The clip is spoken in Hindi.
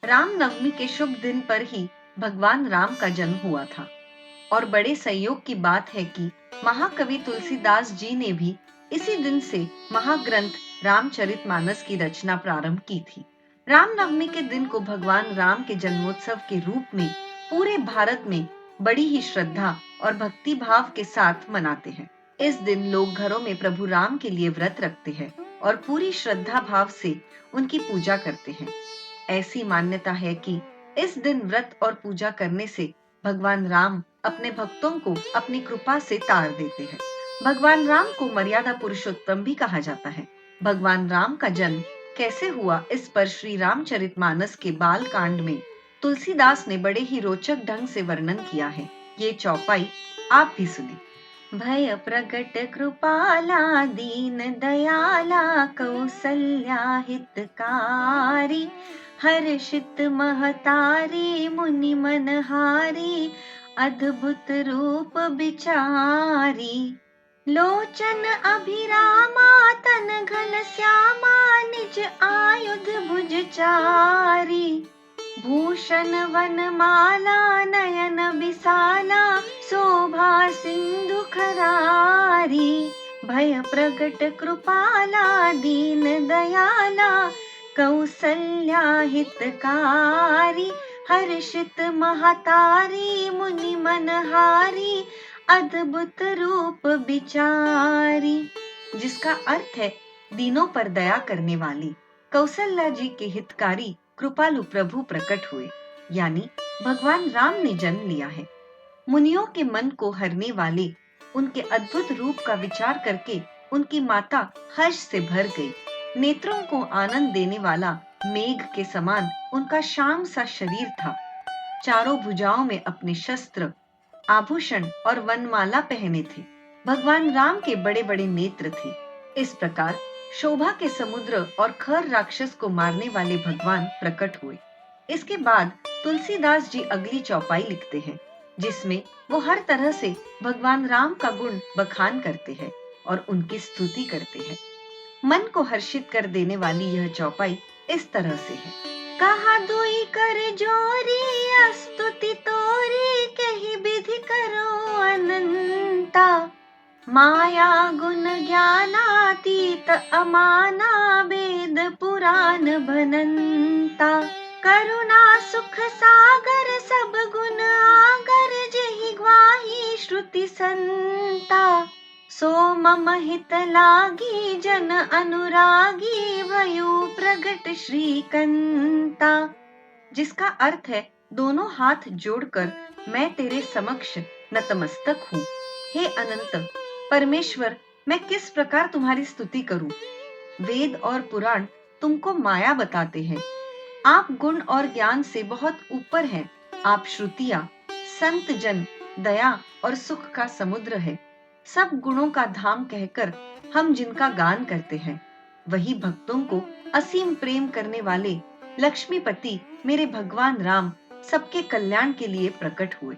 रामनवमी के शुभ दिन पर ही भगवान राम का जन्म हुआ था और बड़े संयोग की बात है कि महाकवि तुलसीदास जी ने भी इसी दिन से महाग्रंथ रामचरितमानस की रचना प्रारंभ की थी। रामनवमी के दिन को भगवान राम के जन्मोत्सव के रूप में पूरे भारत में बड़ी ही श्रद्धा और भक्ति भाव के साथ मनाते हैं। इस दिन लोग घरों में प्रभु राम के लिए व्रत रखते हैं और पूरी श्रद्धा भाव से उनकी पूजा करते हैं। ऐसी मान्यता है कि इस दिन व्रत और पूजा करने से भगवान राम अपने भक्तों को अपनी कृपा से तार देते हैं। भगवान राम को मर्यादा पुरुषोत्तम भी कहा जाता है। भगवान राम का जन्म कैसे हुआ, इस पर श्री रामचरितमानस के बाल कांड में तुलसीदास ने बड़े ही रोचक ढंग से वर्णन किया है। ये चौपाई आप भी सुनिए। भय प्रगट कृपाला दीन दयाला कौसल्या हितकारी हर्षित महतारी मुनि मनहारी अद्भुत रूप बिचारी लोचन अभिरामा तन घन श्यामा निज आयुध भुजचारी भूषण वनमाला नयन विशाला शोभा सिंधु खरारी भय प्रगट कृपाला दीन दयाला कौसल्या हितकारी हर्षित महतारी मुनि मनहारी अद्भुत रूप बिचारी, जिसका अर्थ है दीनों पर दया करने वाली कौशल्या जी के हितकारी कृपालु प्रभु प्रकट हुए, यानी भगवान राम ने जन्म लिया है। मुनियों के मन को हरने वाले उनके अद्भुत रूप का विचार करके उनकी माता हर्ष से भर गई। नेत्रों को आनंद देने वाला मेघ के समान उनका श्याम सा शरीर था। चारों भुजाओं में अपने शस्त्र, आभूषण और वनमाला पहने थे। भगवान राम के बड़े बड़े नेत्र थे। इस प्रकार शोभा के समुद्र और खर राक्षस को मारने वाले भगवान प्रकट हुए। इसके बाद तुलसीदास जी अगली चौपाई लिखते हैं, जिसमें वो हर तरह से भगवान राम का गुण बखान करते हैं और उनकी स्तुति करते हैं। मन को हर्षित कर देने वाली यह चौपाई इस तरह से है। कहा दुई कर जोरी स्तुति तोरी कही विधि करो अनंता माया गुण ज्ञानातीत अमाना वेद पुराण भनंता करुणा सुख सागर सब गुण आगर जहि ग्वाही श्रुति संता सो मम हित लागी जन अनुरागी भयु प्रगट श्रीकंता, जिसका अर्थ है दोनों हाथ जोड़कर मैं तेरे समक्ष नतमस्तक हूँ। हे अनंत परमेश्वर, मैं किस प्रकार तुम्हारी स्तुति करूं? वेद और पुराण तुमको माया बताते हैं। आप गुण और ज्ञान से बहुत ऊपर हैं। आप श्रुतियां, संत जन, दया और सुख का समुद्र है। सब गुणों का धाम कहकर हम जिनका गान करते हैं, वही भक्तों को असीम प्रेम करने वाले लक्ष्मीपति मेरे भगवान राम सबके कल्याण के लिए प्रकट हुए।